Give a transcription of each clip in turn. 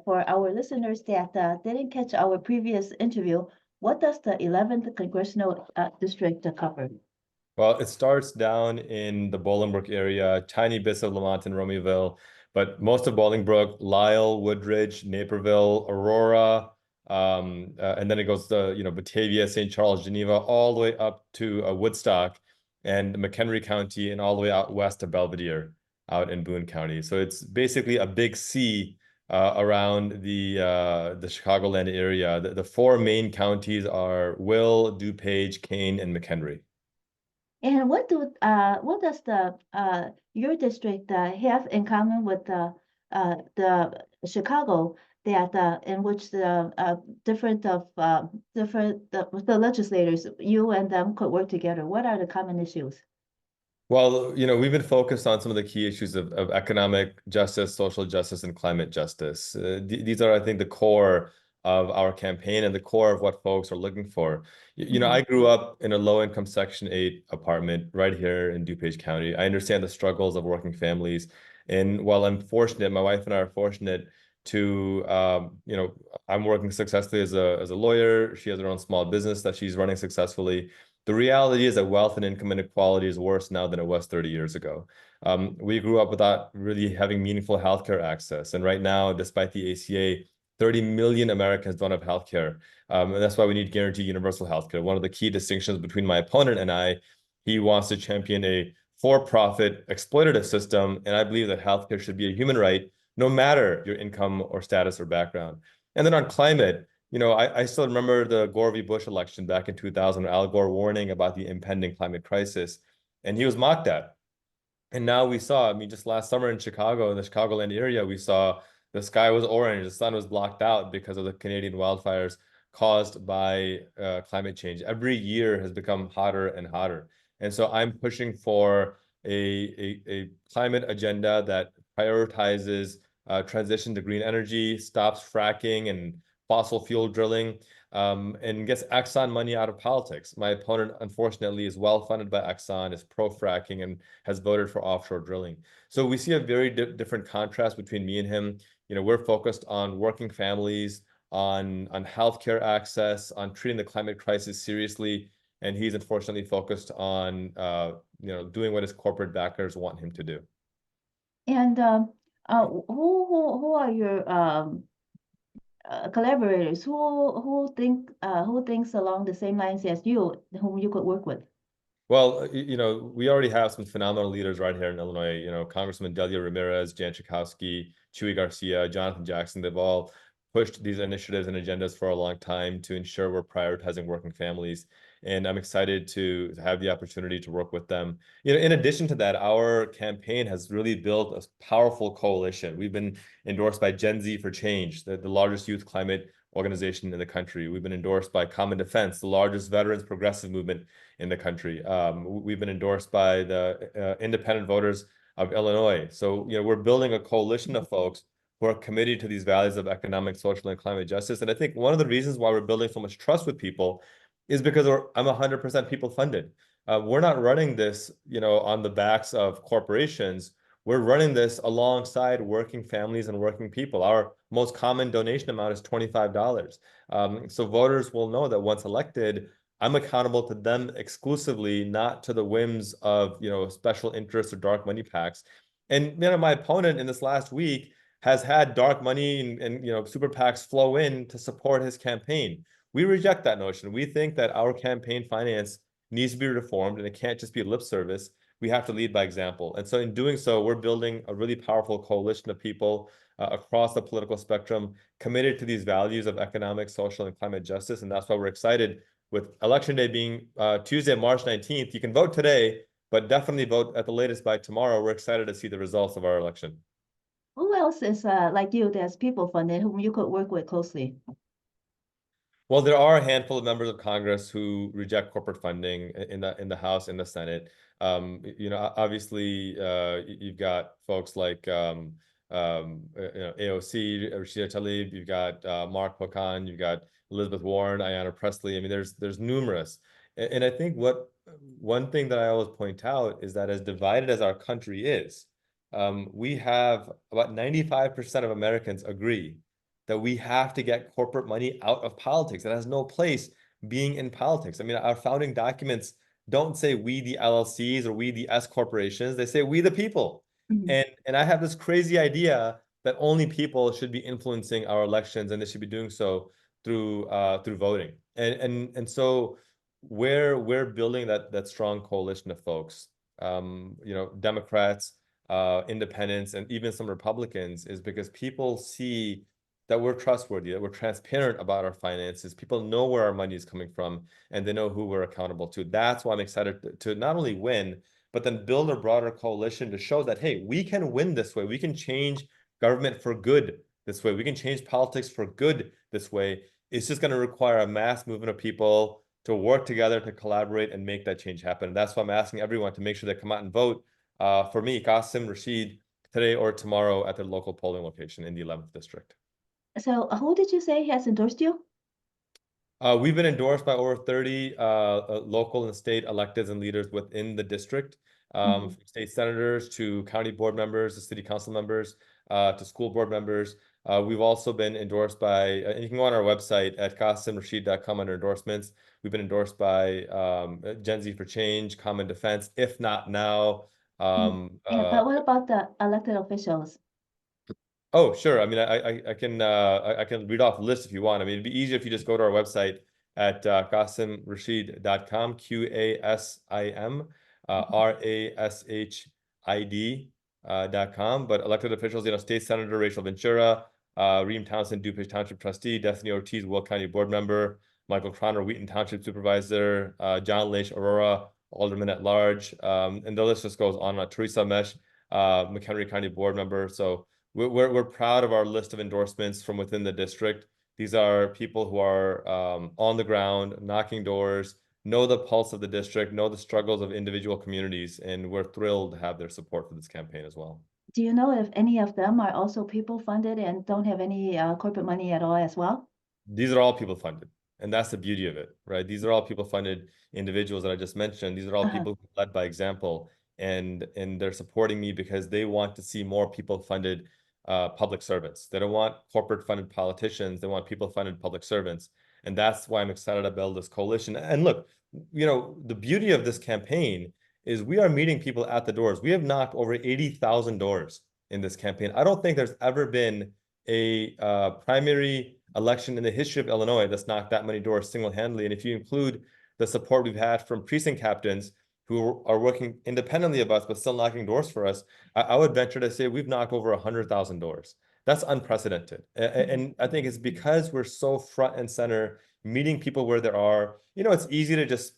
For our listeners that didn't catch our previous interview, what does the 11th Congressional District cover? Well, it starts down in the Bolingbrook area, tiny bits of Lamont and Romeoville, but most of Bolingbrook, Lisle, Woodridge, Naperville, Aurora, and then it goes to, Batavia, St. Charles, Geneva, all the way up to Woodstock and McHenry County, and all the way out west to Belvedere, out in Boone County. So it's basically a big C around the Chicagoland area. The four main counties are Will, DuPage, Kane, and McHenry. And what does the your district have in common with the Chicago that in which the the legislators, you and them could work together? What are the common issues? Well, we've been focused on some of the key issues of economic justice, social justice, and climate justice. These are, I think, the core of our campaign and the core of what folks are looking for. I grew up in a low-income Section 8 apartment right here in DuPage County. I understand the struggles of working families. And while I'm fortunate, my wife and I are fortunate to, I'm working successfully as a lawyer. She has her own small business that she's running successfully. The reality is that wealth and income inequality is worse now than it was 30 years ago. We grew up without really having meaningful healthcare access. And right now, despite the ACA, 30 million Americans don't have healthcare. And that's why we need guaranteed universal healthcare. One of the key distinctions between my opponent and I, he wants to champion a for-profit exploitative system. And I believe that healthcare should be a human right, no matter your income or status or background. And then on climate, I still remember the Gore v. Bush election back in 2000, Al Gore warning about the impending climate crisis, and he was mocked at. And now we saw, just last summer in Chicago, in the Chicagoland area, we saw the sky was orange, the sun was blocked out because of the Canadian wildfires caused by climate change. Every year has become hotter and hotter. And so I'm pushing for a climate agenda that prioritizes transition to green energy, stops fracking and fossil fuel drilling, and gets Exxon money out of politics. My opponent, unfortunately, is well funded by Exxon, is pro-fracking, and has voted for offshore drilling. So we see a very different contrast between me and him. We're focused on working families, on healthcare access, on treating the climate crisis seriously, and he's unfortunately focused on doing what his corporate backers want him to do. And who are your collaborators who thinks along the same lines as you, whom you could work with? Well, we already have some phenomenal leaders right here in Illinois. Congressman Delia Ramirez, Jan Schakowsky, Chuy Garcia, Jonathan Jackson. They've all pushed these initiatives and agendas for a long time to ensure we're prioritizing working families. And I'm excited to have the opportunity to work with them. In addition to that, our campaign has really built a powerful coalition. We've been endorsed by Gen Z for Change, the largest youth climate organization in the country. We've been endorsed by Common Defense, the largest veterans progressive movement in the country. We've been endorsed by the independent voters of Illinois. So, we're building a coalition of folks who are committed to these values of economic, social, and climate justice. And I think one of the reasons why we're building so much trust with people is because I'm 100% people funded. We're not running this, on the backs of corporations. We're running this alongside working families and working people. Our most common donation amount is $25. So voters will know that once elected, I'm accountable to them exclusively, not to the whims of, special interests or dark money PACs. And, my opponent in this last week has had dark money and super PACs flow in to support his campaign. We reject that notion. We think that our campaign finance needs to be reformed, and it can't just be lip service. We have to lead by example. And so in doing so, we're building a really powerful coalition of people across the political spectrum committed to these values of economic, social, and climate justice. And that's why we're excited with Election Day being Tuesday, March 19th. You can vote today, but definitely vote at the latest by tomorrow. We're excited to see the results of our election. Who else is like you that's people funded whom you could work with closely? Well, there are a handful of members of Congress who reject corporate funding in the House, in the Senate. Obviously, you've got folks like AOC, Rashida Tlaib. You've got Mark Pocan. You've got Elizabeth Warren, Ayanna Pressley. There's numerous. And I think one thing that I always point out is that as divided as our country is, we have about 95% of Americans agree that we have to get corporate money out of politics. It has no place being in politics. I mean, our founding documents don't say we the LLCs or we the S corporations. They say we the people. Mhm. And I have this crazy idea that only people should be influencing our elections, and they should be doing so through voting. And so we're building that strong coalition of folks, Democrats, independents, and even some Republicans, is because people see that we're trustworthy, that we're transparent about our finances. People know where our money is coming from, and they know who we're accountable to. That's why I'm excited to not only win, but then build a broader coalition to show that, hey, we can win this way. We can change government for good this way. We can change politics for good this way. It's just going to require a mass movement of people to work together, to collaborate, and make that change happen. And that's why I'm asking everyone to make sure they come out and vote for me, Qasim Rashid, today or tomorrow at their local polling location in the 11th district. So who did you say has endorsed you? We've been endorsed by over 30 local and state electeds and leaders within the district, Mhm. from state senators to county board members, to city council members, to school board members. We've also been endorsed by, and you can go on our website at qasimrashid.com under endorsements. We've been endorsed by Gen Z for Change, Common Defense, If Not Now. Mhm. Yeah, but what about the elected officials? Oh, sure. I mean, I can read off the list if you want. I mean, it'd be easier if you just go to our website at qasimrashid.com, QASIM, RASHID, but elected officials, State Senator Rachel Ventura, Reem Townsend, DuPage Township Trustee, Destiny Ortiz, Will County Board Member, Michael Croner, Wheaton Township Supervisor, John Leish, Aurora, Alderman at Large, and the list just goes on. Teresa Mesh, McHenry County Board Member. So we're proud of our list of endorsements from within the district. These are people who are on the ground, knocking doors, know the pulse of the district, know the struggles of individual communities, and we're thrilled to have their support for this campaign as well. Do you know if any of them are also people funded and don't have any corporate money at all as well? These are all people funded, and that's the beauty of it, right? These are all people funded individuals that I just mentioned. These are all Uh-huh. people who led by example, and they're supporting me because they want to see more people funded public servants. They don't want corporate funded politicians. They want people funded public servants, and that's why I'm excited to build this coalition. And look, the beauty of this campaign is we are meeting people at the doors. We have knocked over 80,000 doors in this campaign. I don't think there's ever been a primary election in the history of Illinois that's knocked that many doors single-handedly. And if you include the support we've had from precinct captains who are working independently of us but still knocking doors for us, I would venture to say we've knocked over 100,000 doors. That's unprecedented. And I think it's because we're so front and center, meeting people where there are. It's easy to just,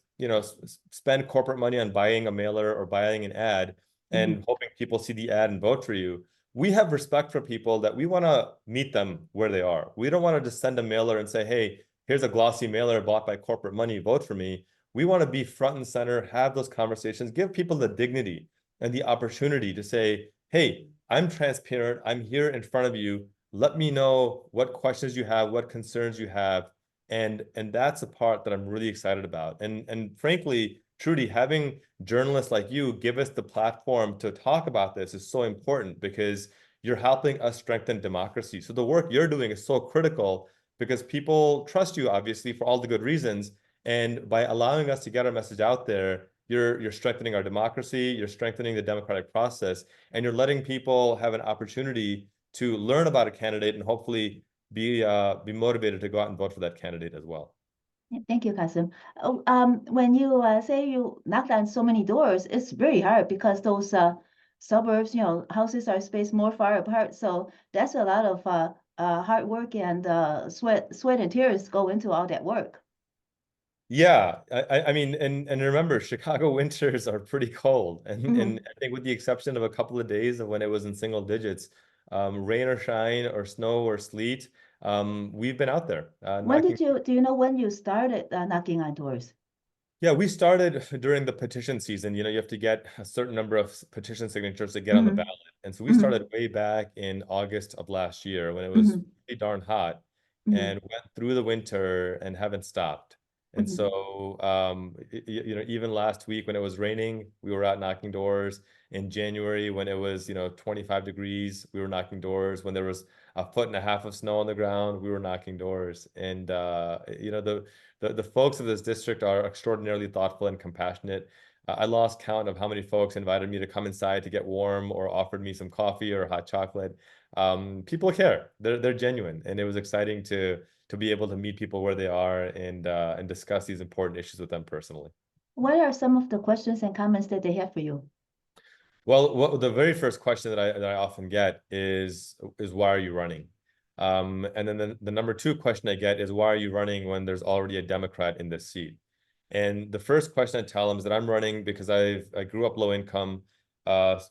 spend corporate money on buying a mailer or buying an ad and hoping people see the ad and vote for you. We have respect for people that we want to meet them where they are. We don't want to just send a mailer and say, hey, here's a glossy mailer bought by corporate money, vote for me. We want to be front and center, have those conversations, give people the dignity and the opportunity to say, hey, I'm transparent. I'm here in front of you. Let me know what questions you have, what concerns you have. And that's the part that I'm really excited about. And frankly, Trudy, having journalists like you give us the platform to talk about this is so important because you're helping us strengthen democracy. So the work you're doing is so critical because people trust you, obviously, for all the good reasons. And by allowing us to get our message out there, you're strengthening our democracy, you're strengthening the democratic process, and you're letting people have an opportunity to learn about a candidate and hopefully be motivated to go out and vote for that candidate as well. Yeah, thank you, Kasim. Oh, when you say you knock down so many doors, it's very hard because those suburbs, houses are spaced more far apart. So that's a lot of hard work and sweat and tears go into all that work. Yeah, I mean, and remember, Chicago winters are pretty cold, and Mhm. I think with the exception of a couple of days of when it was in single digits, rain or shine or snow or sleet, we've been out there When knocking. do you know when you started knocking on doors? Yeah, we started during the petition season. You have to get a certain number of petition signatures to get on the Hmm. ballot, and so we Hmm. started way back in August of last year when it was Hmm. pretty darn hot, Hmm. and went through the winter and haven't stopped. And Hmm. so, even last week when it was raining, we were out knocking doors. In January, when it was, 25 degrees, we were knocking doors. When there was 1.5 feet of snow on the ground, we were knocking doors. And the folks of this district are extraordinarily thoughtful and compassionate. I lost count of how many folks invited me to come inside to get warm or offered me some coffee or hot chocolate. People care. They're genuine, and it was exciting to be able to meet people where they are and discuss these important issues with them personally. What are some of the questions and comments that they have for you? Well, the very first question that I often get is why are you running? And then the number two question I get is why are you running when there's already a Democrat in this seat? And the first question I tell them is that I'm running because I grew up low income,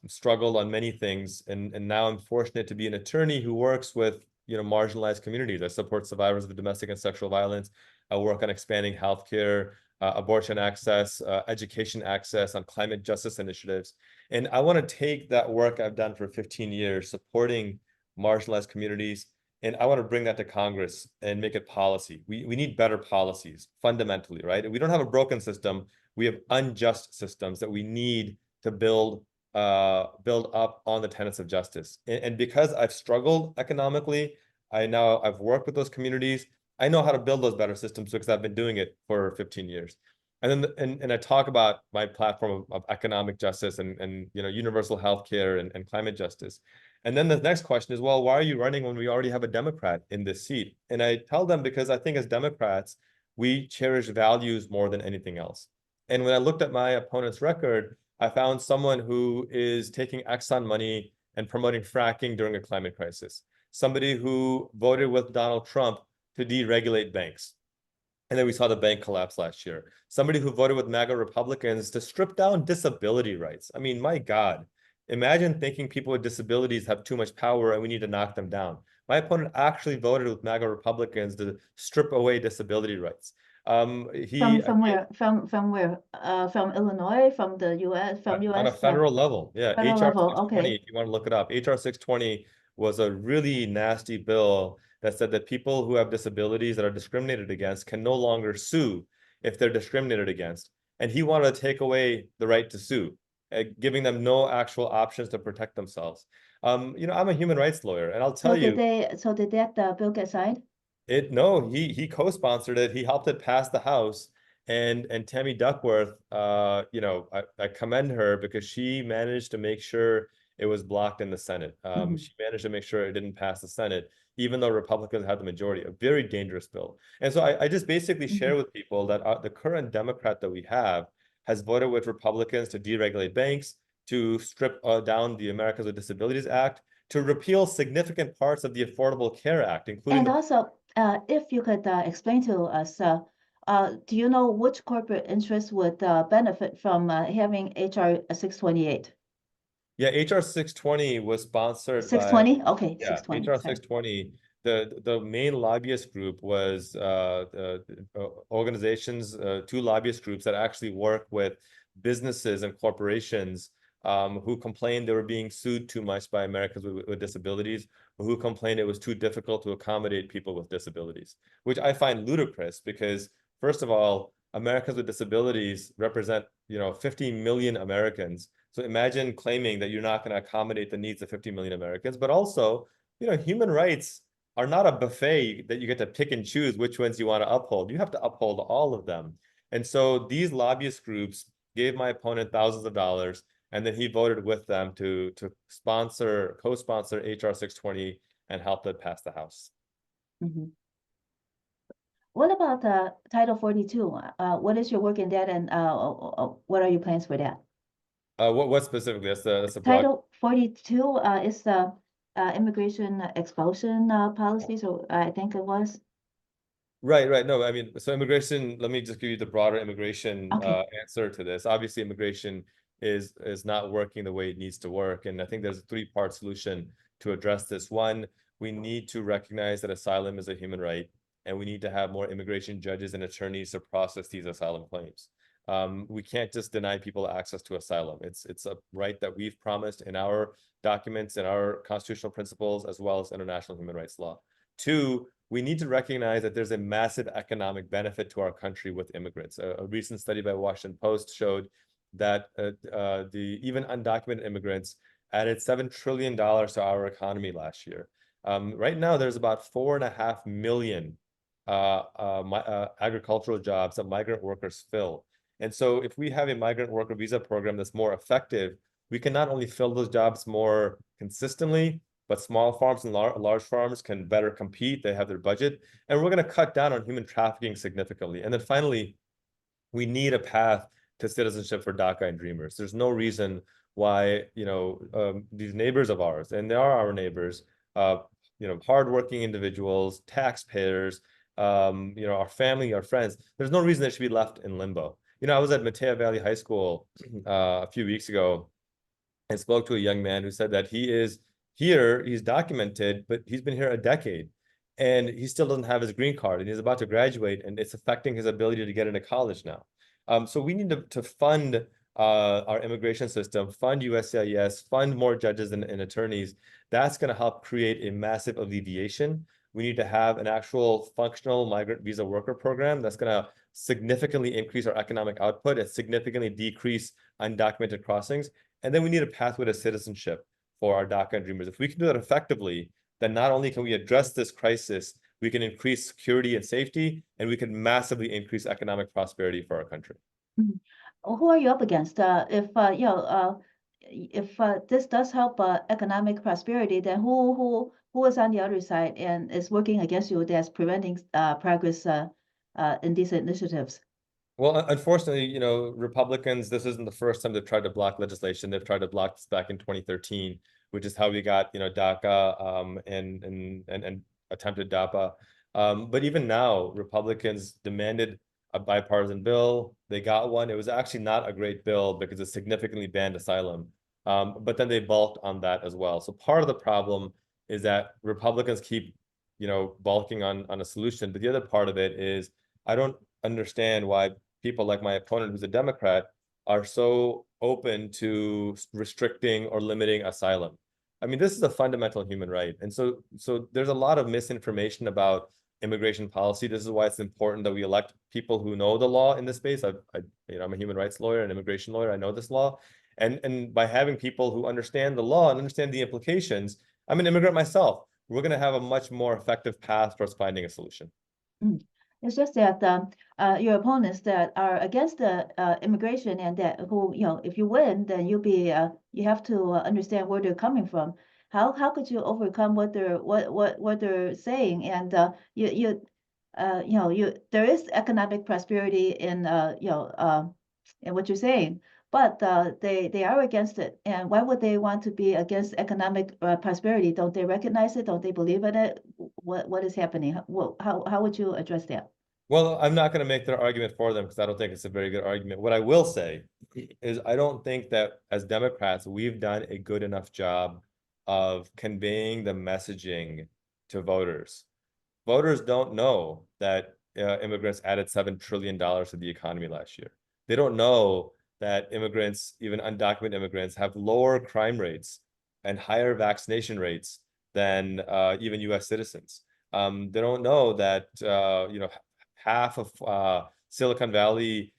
struggled on many things, and now I'm fortunate to be an attorney who works with marginalized communities. I support survivors of domestic and sexual violence. I work on expanding healthcare, abortion access, education access, on climate justice initiatives. And I want to take that work I've done for 15 years supporting marginalized communities, and I want to bring that to Congress and make it policy. We need better policies fundamentally, right? We don't have a broken system. We have unjust systems that we need to build up on the tenets of justice. And because I've struggled economically, I've worked with those communities. I know how to build those better systems because I've been doing it for 15 years. And then and I talk about my platform of economic justice and universal health care and climate justice. And then the next question is, well, why are you running when we already have a Democrat in this seat? And I tell them because I think as Democrats, we cherish values more than anything else. And when I looked at my opponent's record, I found someone who is taking Exxon money and promoting fracking during a climate crisis. Somebody who voted with Donald Trump to deregulate banks. And then we saw the bank collapse last year. Somebody who voted with MAGA Republicans to strip down disability rights. I mean, my God, imagine thinking people with disabilities have too much power and we need to knock them down. My opponent actually voted with MAGA Republicans to strip away disability rights. From where? From where? From Illinois, from the US, from on a US, federal level. Yeah, federal HR level. 620, Okay. if you want to look it up, HR 620 was a really nasty bill that said that people who have disabilities that are discriminated against can no longer sue if they're discriminated against. And he wanted to take away the right to sue, giving them no actual options to protect themselves. I'm a human rights lawyer, and I'll tell you, Did that bill get signed? no, he co-sponsored it. He helped it pass the House. And Tammy Duckworth, I commend her because she managed to make sure it was blocked in the Senate. She managed to make sure it didn't pass the Senate, even though Republicans had the majority. A very dangerous bill. And so I just basically share with people that the current Democrat that we have has voted with Republicans to deregulate banks, to strip down the Americans with Disabilities Act, to repeal significant parts of the Affordable Care Act, including And also, if you could explain to us, do you know which corporate interest would benefit from having HR 628? Yeah, HR 620 was sponsored by 620? Okay, yeah, 620. HR Sorry. 620. The main lobbyist group was organizations, two lobbyist groups that actually work with businesses and corporations who complained they were being sued too much by Americans with disabilities, who complained it was too difficult to accommodate people with disabilities, which I find ludicrous because, first of all, Americans with disabilities represent 50 million Americans. So imagine claiming that you're not going to accommodate the needs of 50 million Americans, but also, human rights are not a buffet that you get to pick and choose which ones you want to uphold. You have to uphold all of them. And so these lobbyist groups gave my opponent thousands of dollars, and then he voted with them to co-sponsor HR 620 and help it pass the House. What about Title 42? What is your work in that, and what are your plans for that? What specifically? That's a broad. Title 42 is the immigration expulsion policy, so I think it was. Right. No, I mean, so immigration, let me just give you the broader immigration answer to this. Obviously, immigration is not working the way it needs to work. And I think there's a three-part solution to address this. One, we need to recognize that asylum is a human right, and we need to have more immigration judges and attorneys to process these asylum claims. We can't just deny people access to asylum. It's a right that we've promised in our documents, in our constitutional principles, as well as international human rights law. Two, we need to recognize that there's a massive economic benefit to our country with immigrants. A recent study by Washington Post showed that the even undocumented immigrants added $7 trillion to our economy last year. Right now, there's about 4.5 million agricultural jobs that migrant workers fill. And so if we have a migrant worker visa program that's more effective, we can not only fill those jobs more consistently, but small farms and large farms can better compete. They have their budget. And we're going to cut down on human trafficking significantly. And then finally, we need a path to citizenship for DACA and Dreamers. There's no reason why, these neighbors of ours, and they are our neighbors, hardworking individuals, taxpayers, our family, our friends, there's no reason they should be left in limbo. I was at Mateo Valley High School a few weeks ago and spoke to a young man who said that he is here, he's documented, but he's been here a decade and he still doesn't have his green card and he's about to graduate and it's affecting his ability to get into college now. So we need to fund our immigration system, fund USCIS, fund more judges and attorneys. That's going to help create a massive alleviation. We need to have an actual functional migrant visa worker program that's going to significantly increase our economic output and significantly decrease undocumented crossings. And then we need a pathway to citizenship for our DACA and Dreamers. If we can do that effectively, then not only can we address this crisis, we can increase security and safety, and we can massively increase economic prosperity for our country. Mhm. Who are you up against? If this does help economic prosperity, then who is on the other side and is working against you that's preventing progress in these initiatives? Well, unfortunately, Republicans, this isn't the first time they've tried to block legislation. They've tried to block this back in 2013, which is how we got, DACA and attempted DAPA. But even now, Republicans demanded a bipartisan bill. They got one. It was actually not a great bill because it significantly banned asylum. But then they balked on that as well. So part of the problem is that Republicans keep, balking on a solution. But the other part of it is I don't understand why people like my opponent, who's a Democrat, are so open to restricting or limiting asylum. I mean, this is a fundamental human right. And so there's a lot of misinformation about immigration policy. This is why it's important that we elect people who know the law in this space. I'm a human rights lawyer and immigration lawyer. I know this law. And by having people who understand the law and understand the implications, I'm an immigrant myself. We're going to have a much more effective path towards finding a solution. Mm. It's just that your opponents that are against the immigration and that who, if you win, then you have to understand where they're coming from. How could you overcome what they're saying? And there is economic prosperity in in what you're saying, but they are against it. And why would they want to be against economic prosperity? Don't they recognize it? Don't they believe in it? What is happening? How would you address that? Well, I'm not going to make their argument for them because I don't think it's a very good argument. What I will say is I don't think that as Democrats, we've done a good enough job of conveying the messaging to voters. Voters don't know that immigrants added $7 trillion to the economy last year. They don't know that immigrants, even undocumented immigrants, have lower crime rates and higher vaccination rates than even U.S. citizens. They don't know that half of Silicon Valley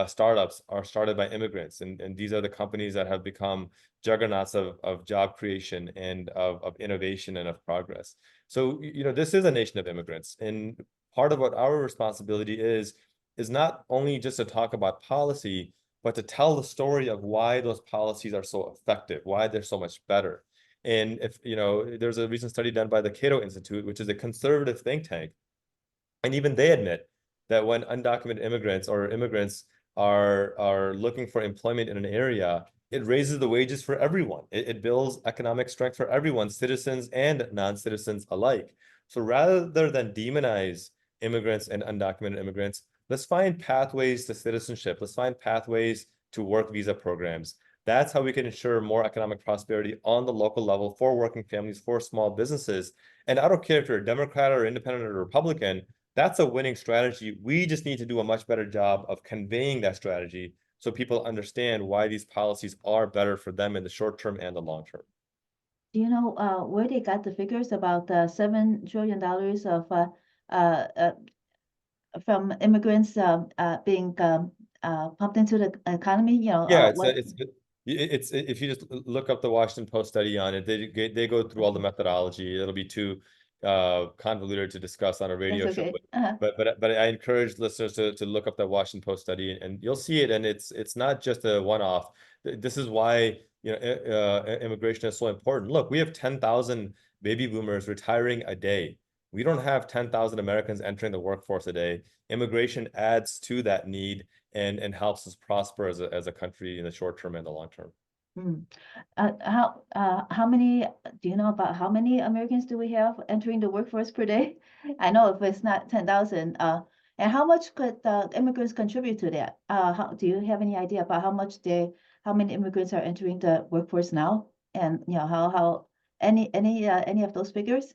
startups are started by immigrants, and these are the companies that have become juggernauts of job creation and of innovation and of progress. So, this is a nation of immigrants, and part of what our responsibility is not only just to talk about policy, but to tell the story of why those policies are so effective, why they're so much better. And if, there's a recent study done by the Cato Institute, which is a conservative think tank, and even they admit that when undocumented immigrants or immigrants are looking for employment in an area, it raises the wages for everyone. It builds economic strength for everyone, citizens and non-citizens alike. So rather than demonize immigrants and undocumented immigrants, let's find pathways to citizenship. Let's find pathways to work visa programs. That's how we can ensure more economic prosperity on the local level for working families, for small businesses. And I don't care if you're a Democrat or independent or Republican, that's a winning strategy. We just need to do a much better job of conveying that strategy so people understand why these policies are better for them in the short term and the long term. Do you know where they got the figures about $7 trillion of from immigrants being pumped into the economy? Yeah, What? it's if you just look up the Washington Post study on it, they go through all the Okay, methodology. It'll be too convoluted to discuss on a that's radio show, okay. but I encourage listeners to look up that Washington Post study, and you'll see it. And it's not just a one-off. This is why immigration is so important. Look, we have 10,000 baby boomers retiring a day. We don't have 10,000 Americans entering the workforce a day. Immigration adds to that need and helps us prosper as a country in the short term and the long term. Mm. How many, do you know about how many Americans do we have entering the workforce per day? I know if it's not 10,000, and how much could immigrants contribute to that? Do you have any idea about how many immigrants are entering the workforce now? And any of those figures?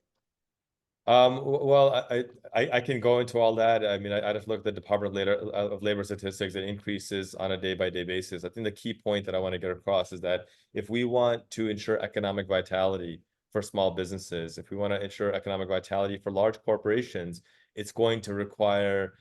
Well, I can go into all that. I mean, I just looked at the Department of Labor statistics. It increases on a day-by-day basis. I think the key point that I want to get across is that if we want to ensure economic vitality for small businesses, if we want to ensure economic vitality for large corporations, it's going to require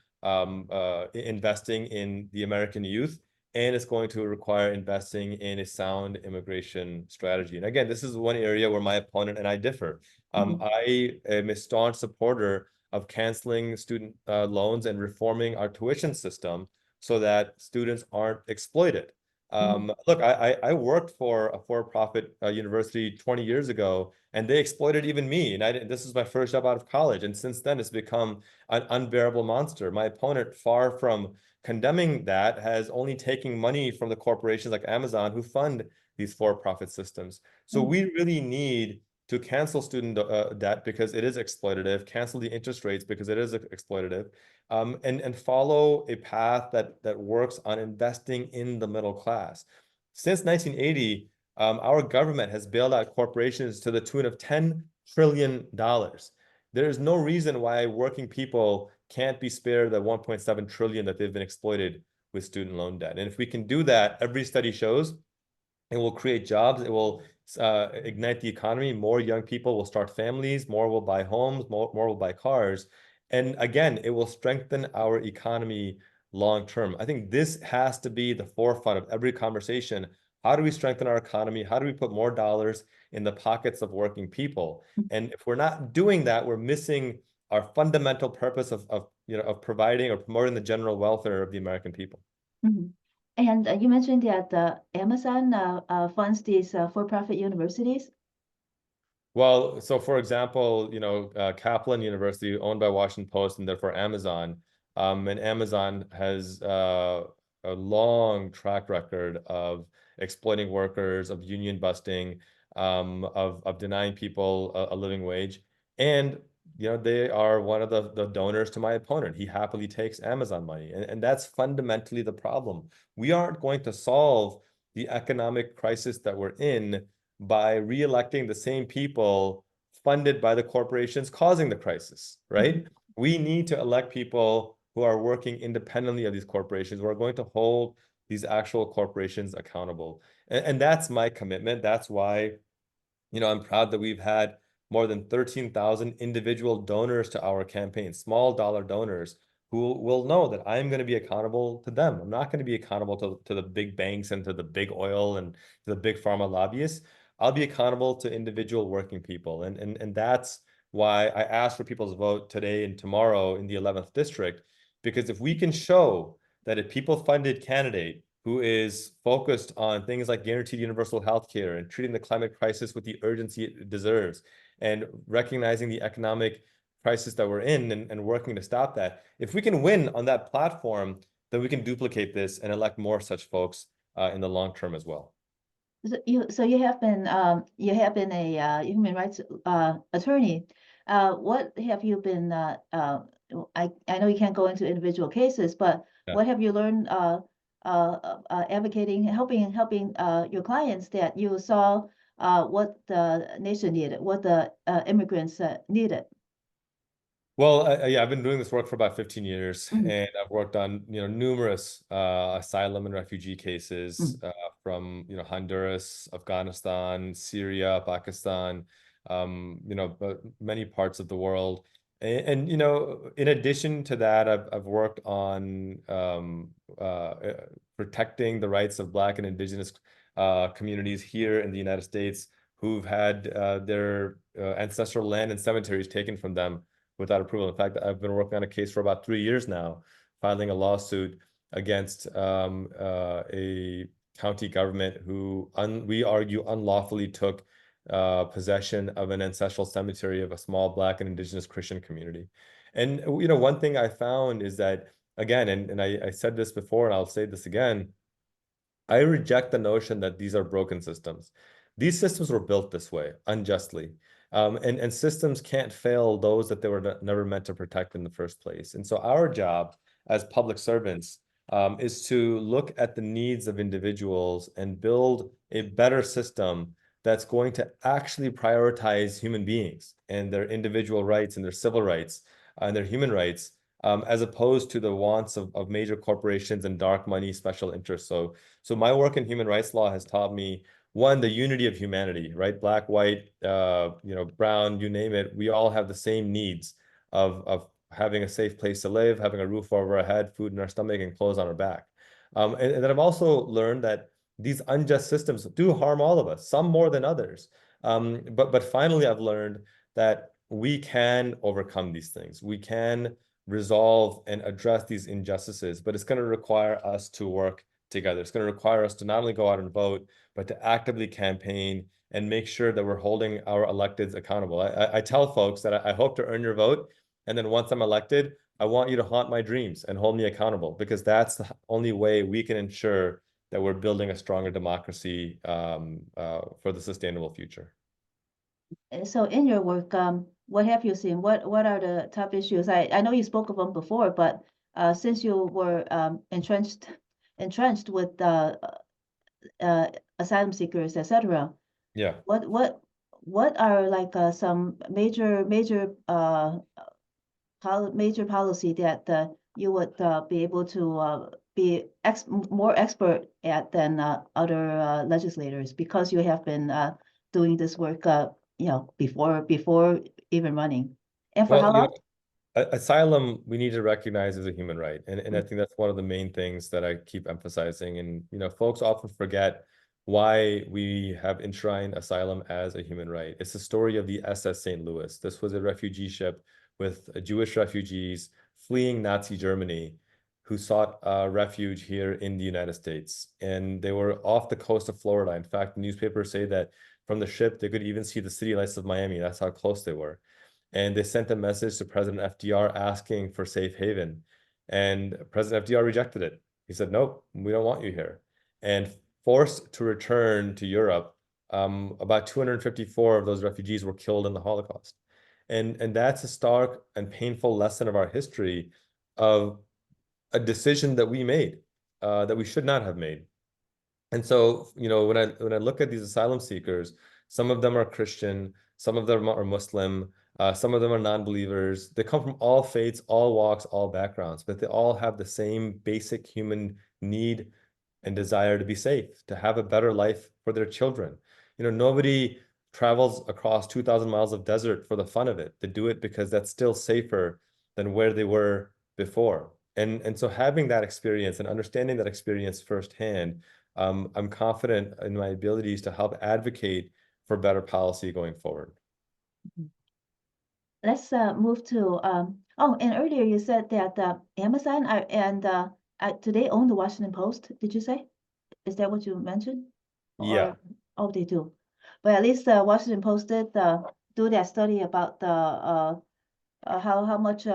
investing in the American youth, and it's going to require investing in a sound immigration strategy. And again, this is one area where my opponent and I differ. I am a staunch supporter of canceling student loans and reforming our tuition system so that students aren't exploited. Look, I worked for a for-profit university 20 years ago, and they exploited even me. And this is my first job out of college. And since then, it's become an unbearable monster. My opponent, far from condemning that, has only taken money from the corporations like Amazon who fund these for-profit systems. So we really need to cancel student debt because it is exploitative, cancel the interest rates because it is exploitative, and follow a path that works on investing in the middle class. Since 1980, our government has bailed out corporations to the tune of $10 trillion. There is no reason why working people can't be spared the 1.7 trillion that they've been exploited with student loan debt. And if we can do that, every study shows it will create jobs. It will ignite the economy. More young people will start families. More will buy homes. More will buy cars. And again, it will strengthen our economy long term. I think this has to be the forefront of every conversation. How do we strengthen our economy? How do we put more dollars in the pockets of working people? And if we're not doing that, we're missing our fundamental purpose of providing or promoting the general welfare of the American people. Mhm. And you mentioned that Amazon funds these for-profit universities. Well, so for example, Kaplan University, owned by Washington Post and therefore Amazon, and Amazon has a long track record of exploiting workers, of union busting, of denying people a living wage, and they are one of the donors to my opponent. He happily takes Amazon money, and that's fundamentally the problem. We aren't going to solve the economic crisis that we're in by re-electing the same people funded by the corporations causing the crisis, right? We need to elect people who are working independently of these corporations, who are going to hold these actual corporations accountable. And that's my commitment. That's why, I'm proud that we've had more than 13,000 individual donors to our campaign, small dollar donors who will know that I'm going to be accountable to them. I'm not going to be accountable to the big banks and to the big oil and to the big pharma lobbyists. I'll be accountable to individual working people. And that's why I asked for people's vote today and tomorrow in the 11th district, because if we can show that a people-funded candidate who is focused on things like guaranteed universal health care and treating the climate crisis with the urgency it deserves and recognizing the economic crisis that we're in and working to stop that. If we can win on that platform, then we can duplicate this and elect more such folks in the long term as well. So you have been a human rights attorney. What have you been? I know you can't go into individual cases, but Yeah. what have you learned advocating, helping your clients that you saw what the nation needed, what the immigrants needed? Well, yeah, I've been doing this work for about 15 years, and I've worked on numerous asylum and refugee cases from Honduras, Afghanistan, Syria, Pakistan, but many parts of the world. And you know, in addition to that, I've worked on protecting the rights of Black and Indigenous communities here in the United States who've had their ancestral land and cemeteries taken from them without approval. In fact, I've been working on a case for about 3 years now, filing a lawsuit against a county government who we argue unlawfully took possession of an ancestral cemetery of a small Black and Indigenous Christian community. And you know, one thing I found is that, again, and I said this before and I'll say this again, I reject the notion that these are broken systems. These systems were built this way, unjustly. And systems can't fail those that they were never meant to protect in the first place. And so our job as public servants is to look at the needs of individuals and build a better system that's going to actually prioritize human beings and their individual rights and their civil rights and their human rights, as opposed to the wants of major corporations and dark money special interests. So my work in human rights law has taught me, one, the unity of humanity, right? Black, white, you know, brown, you name it. We all have the same needs of having a safe place to live, having a roof over our head, food in our stomach, and clothes on our back. And then I've also learned that these unjust systems do harm all of us, some more than others. But finally, I've learned that we can overcome these things. We can resolve and address these injustices, but it's going to require us to work together. It's going to require us to not only go out and vote, but to actively campaign and make sure that we're holding our electeds accountable. I tell folks that I hope to earn your vote, and then once I'm elected, I want you to haunt my dreams and hold me accountable, because that's the only way we can ensure that we're building a stronger democracy for the sustainable future. So in your work, what have you seen? What are the top issues? I know you spoke of them before, but since you were entrenched with asylum seekers, etc., Yeah. what are like some major policy that you would be able to be more expert at than other legislators, because you have been doing this work you know, before even running. And for how Well, you long? know, asylum, we need to recognize as a human right. And I think that's one of the main things that I keep emphasizing. And, you know, folks often forget why we have enshrined asylum as a human right. It's the story of the SS St. Louis. This was a refugee ship with Jewish refugees fleeing Nazi Germany who sought refuge here in the United States. And they were off the coast of Florida. In fact, the newspapers say that from the ship, they could even see the city lights of Miami. That's how close they were. And they sent a message to President FDR asking for safe haven. And President FDR rejected it. He said, nope, we don't want you here. And forced to return to Europe, about 254 of those refugees were killed in the Holocaust. And that's a stark and painful lesson of our history of a decision that we made, that we should not have made. And so, you know, when I look at these asylum seekers, some of them are Christian, some of them are Muslim, some of them are non-believers. They come from all faiths, all walks, all backgrounds, but they all have the same basic human need and desire to be safe, to have a better life for their children. You know, nobody travels across 2,000 miles of desert for the fun of it. They do it because that's still safer than where they were before. And so having that experience and understanding that experience firsthand, I'm confident in my abilities to help advocate for better policy going forward. Let's move to oh, and earlier you said that Amazon do they own the Washington Post, did you say? Is that what you mentioned? Yeah, Or oh, they do. But at least the Washington Post did do that study about the how much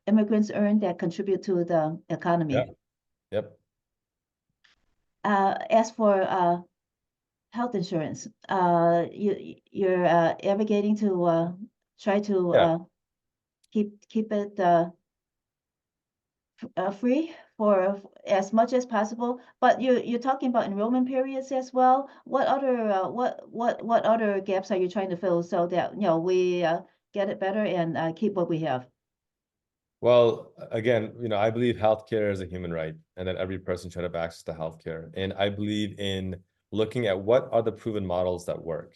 immigrants earn that contribute to the yeah, economy. yep, As for health insurance, you're advocating to try to yeah. keep it free for as much as possible. But you're talking about enrollment periods as well. What other what other gaps are you trying to fill so that you know we get it better and keep what we have? Well, again, you know, I believe healthcare is a human right and that every person should have access to healthcare. And I believe in looking at what are the proven models that work.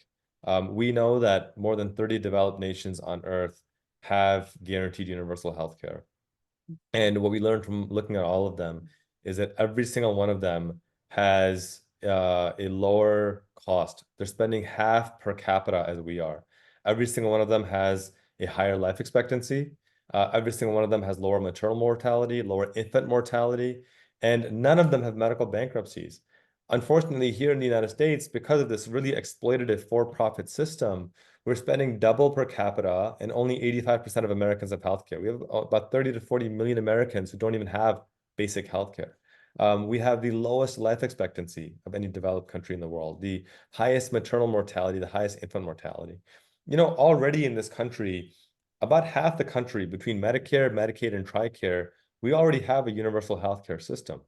We know that more than 30 developed nations on Earth have guaranteed universal health care. And what we learned from looking at all of them is that every single one of them has a lower cost. They're spending half per capita as we are. Every single one of them has a higher life expectancy. Every single one of them has lower maternal mortality, lower infant mortality, and none of them have medical bankruptcies. Unfortunately, here in the United States, because of this really exploitative for-profit system, we're spending double per capita, and only 85% of Americans have healthcare. We have about 30 to 40 million Americans who don't even have basic healthcare. We have the lowest life expectancy of any developed country in the world, the highest maternal mortality, the highest infant mortality. You know, already in this country, about half the country between Medicare, Medicaid, and TRICARE, we already have a universal healthcare system.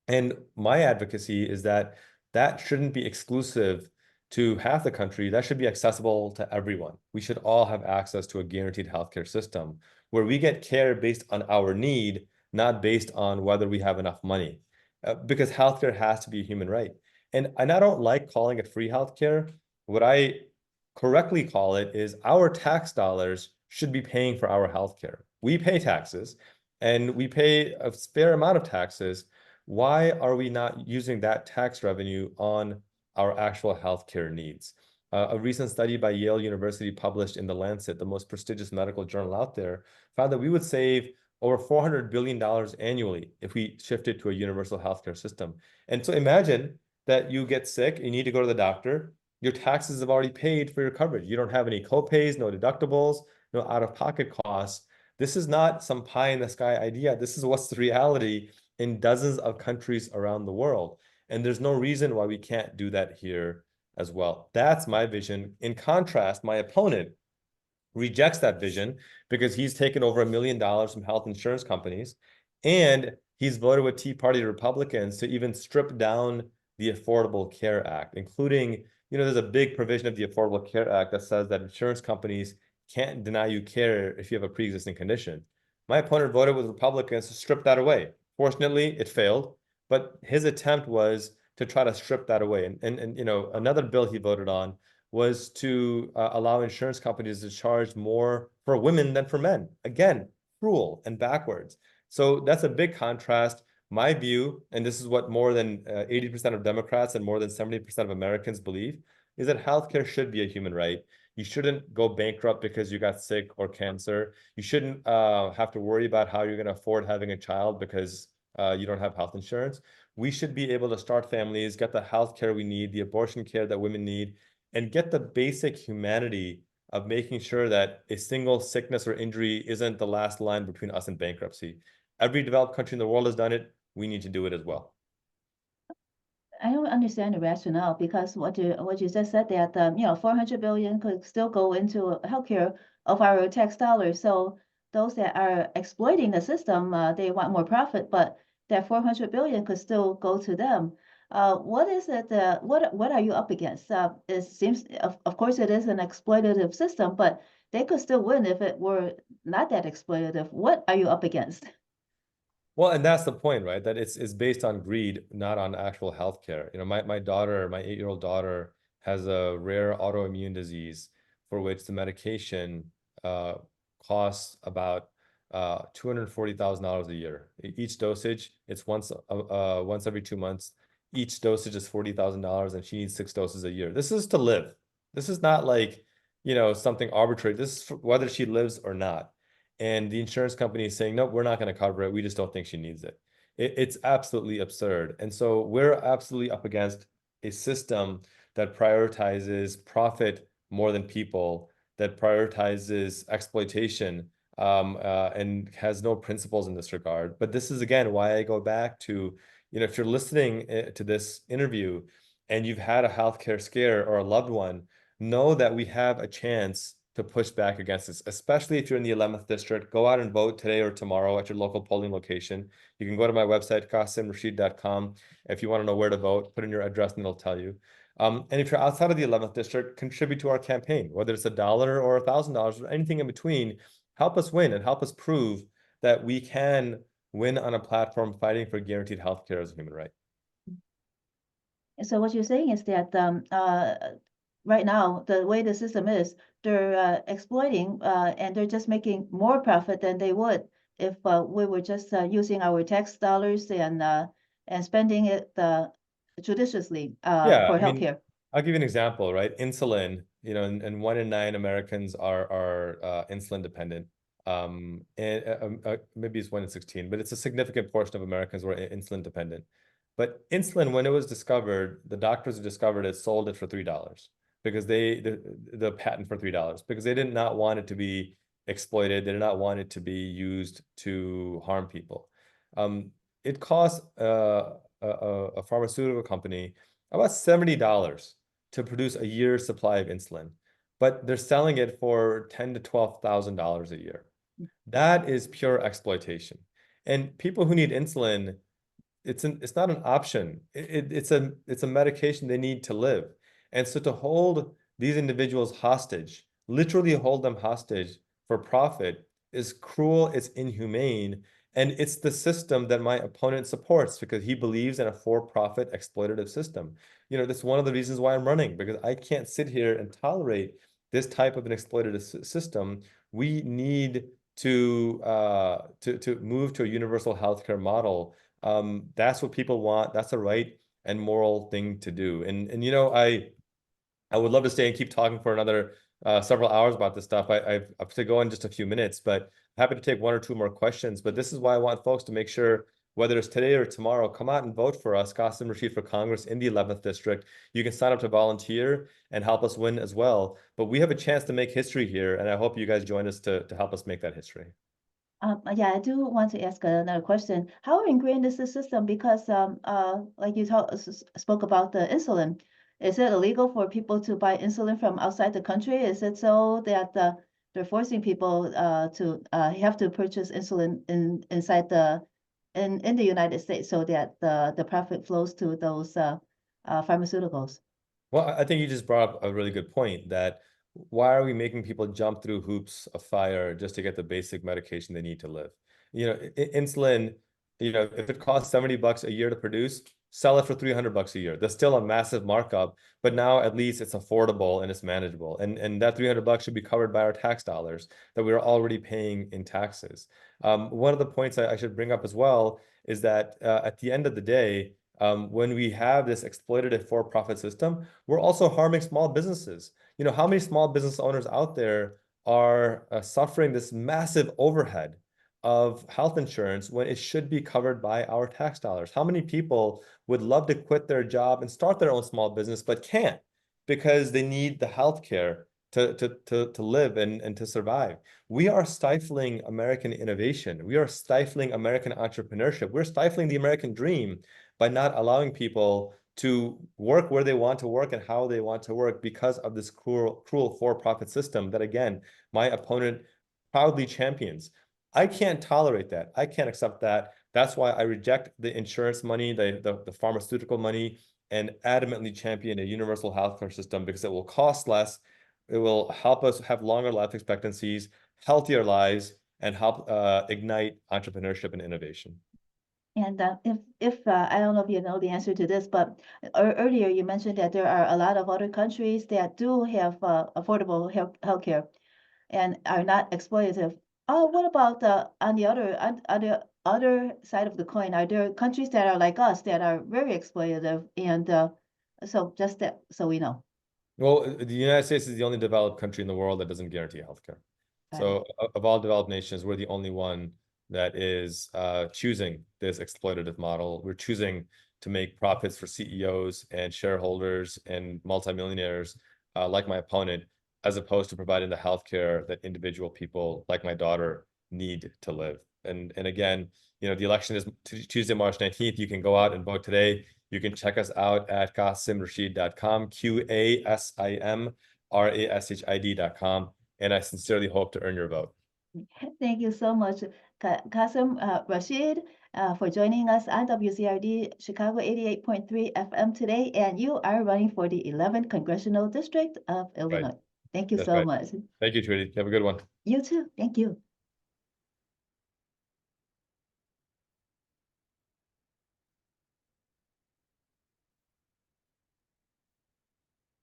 And my advocacy is that that shouldn't be exclusive to half the country. That should be accessible to everyone. We should all have access to a guaranteed healthcare system where we get care based on our need, not based on whether we have enough money, because healthcare has to be a human right. And I don't like calling it free healthcare. What I correctly call it is our tax dollars should be paying for our healthcare. We pay taxes, and we pay a fair amount of taxes. Why are we not using that tax revenue on our actual healthcare needs? A recent study by Yale University published in The Lancet, the most prestigious medical journal out there, found that we would save over $400 billion annually if we shifted to a universal healthcare system. And so imagine that you get sick, you need to go to the doctor, your taxes have already paid for your coverage. You don't have any copays, no deductibles, no out-of-pocket costs. This is not some pie in the sky idea. This is what's the reality in dozens of countries around the world. And there's no reason why we can't do that here as well. That's my vision. In contrast, my opponent rejects that vision because he's taken over $1 million from health insurance companies, and he's voted with Tea Party Republicans to even strip down the Affordable Care Act, including, you know, there's a big provision of the Affordable Care Act that says that insurance companies can't deny you care if you have a pre-existing condition. My opponent voted with Republicans to strip that away. Fortunately, it failed, but his attempt was to try to strip that away. And you know, another bill he voted on was to allow insurance companies to charge more for women than for men. Again, cruel and backwards. So that's a big contrast. My view, and this is what more than 80% of Democrats and more than 70% of Americans believe, is that healthcare should be a human right. You shouldn't go bankrupt because you got sick or cancer. You shouldn't have to worry about how you're going to afford having a child because you don't have health insurance. We should be able to start families, get the health care we need, the abortion care that women need, and get the basic humanity of making sure that a single sickness or injury isn't the last line between us and bankruptcy. Every developed country in the world has done it. We need to do it as well. I don't understand the rationale because what you just said that 400 billion could still go into healthcare of our tax dollars. So those that are exploiting the system, they want more profit, but that 400 billion could still go to them. What is it? What are you up against? It seems, of course, it is an exploitative system, but they could still win if it were not that exploitative. What are you up against? Well, and that's the point, right? That it's based on greed, not on actual healthcare. You know, my daughter, my 8-year-old daughter, has a rare autoimmune disease for which the medication costs about $240,000 a year. Each dosage, it's once every 2 months. Each dosage is $40,000, and she needs 6 doses a year. This is to live. This is not like, you know, something arbitrary. This is whether she lives or not. And the insurance company is saying, no, we're not going to cover it. We just don't think she needs it. It's absolutely absurd. And so we're absolutely up against a system that prioritizes profit more than people, that prioritizes exploitation, and has no principles in this regard. But this is, again, why I go back to, you know, if you're listening to this interview and you've had a healthcare scare or a loved one, know that we have a chance to push back against this, especially if you're in the 11th district. Go out and vote today or tomorrow at your local polling location. You can go to my website, QasimRashid.com. If you want to know where to vote, put in your address and it'll tell you. And if you're outside of the 11th district, contribute to our campaign, whether it's $1 or $1,000 or anything in between. Help us win and help us prove that we can win on a platform fighting for guaranteed health care as a human right. So what you're saying is that right now, the way the system is, they're exploiting, and they're just making more profit than they would if we were just using our tax dollars and spending it judiciously Yeah, for I mean, healthcare. I'll give you an example, right? Insulin, and 1 in 9 Americans are insulin dependent. And maybe it's 1 in 16, but it's a significant portion of Americans who are insulin dependent. But insulin, when it was discovered, the doctors who discovered it sold it for $3 because the patent for $3 because they did not want it to be exploited. They did not want it to be used to harm people. It costs a pharmaceutical company about $70 to produce a year's supply of insulin, but they're selling it for $10,000 to $12,000 a year. That is pure exploitation. And people who need insulin, it's not an option. It's a medication they need to live. And so to hold these individuals hostage, literally hold them hostage for profit, is cruel, it's inhumane, and it's the system that my opponent supports because he believes in a for-profit exploitative system. That's one of the reasons why I'm running, because I can't sit here and tolerate this type of an exploitative system. We need to move to a universal healthcare model. That's what people want. That's a right and moral thing to do. And I would love to stay and keep talking for another several hours about this stuff. I have to go in just a few minutes, but happy to take one or two more questions. But this is why I want folks to make sure, whether it's today or tomorrow, come out and vote for us, Qasim Rashid for Congress in the 11th District. You can sign up to volunteer and help us win as well. But we have a chance to make history here, and I hope you guys join us to help us make that history. Yeah, I do want to ask another question. How ingrained is the system? Because like you spoke about the insulin, is it illegal for people to buy insulin from outside the country? Is it so that they're forcing people to have to purchase insulin inside in the United States so that the profit flows to those pharmaceuticals? Well, I think you just brought up a really good point that why are we making people jump through hoops of fire just to get the basic medication they need to live? Insulin, if it costs $70 a year to produce, sell it for $300 a year. That's still a massive markup, but now at least it's affordable and it's manageable. And that $300 should be covered by our tax dollars that we're already paying in taxes. One of the points I should bring up as well is that at the end of the day, when we have this exploitative for-profit system, we're also harming small businesses. How many small business owners out there are suffering this massive overhead of health insurance when it should be covered by our tax dollars? How many people would love to quit their job and start their own small business but can't because they need the health care to live and to survive? We are stifling American innovation. We are stifling American entrepreneurship. We're stifling the American dream by not allowing people to work where they want to work and how they want to work because of this cruel for-profit system that, again, my opponent proudly champions. I can't tolerate that. I can't accept that. That's why I reject the insurance money, the pharmaceutical money, and adamantly champion a universal healthcare system because it will cost less. It will help us have longer life expectancies, healthier lives, and help ignite entrepreneurship and innovation. And if I don't know if you know the answer to this, but earlier you mentioned that there are a lot of other countries that do have affordable healthcare and are not exploitative. Oh, what about on the other side of the coin? Are there countries that are like us that are very exploitative? And so just that, so we know. Well, the United States is the only developed country in the world that doesn't guarantee healthcare. So of all developed nations, we're the only one that is choosing this exploitative model. We're choosing to make profits for CEOs and shareholders and multimillionaires like my opponent, as opposed to providing the healthcare that individual people like my daughter need to live. And again, the election is Tuesday, March 19th. You can go out and vote today. You can check us out at QasimRashid.com, QasimRashid.com. And I sincerely hope to earn your vote. Thank you so much, Qasim Rashid, for joining us on WZRD Chicago 88.3 FM today. And you are running for the 11th Congressional District of Illinois. Right. Thank you That's so right. much. Thank you, Trudy. Have a good one. You too. Thank you.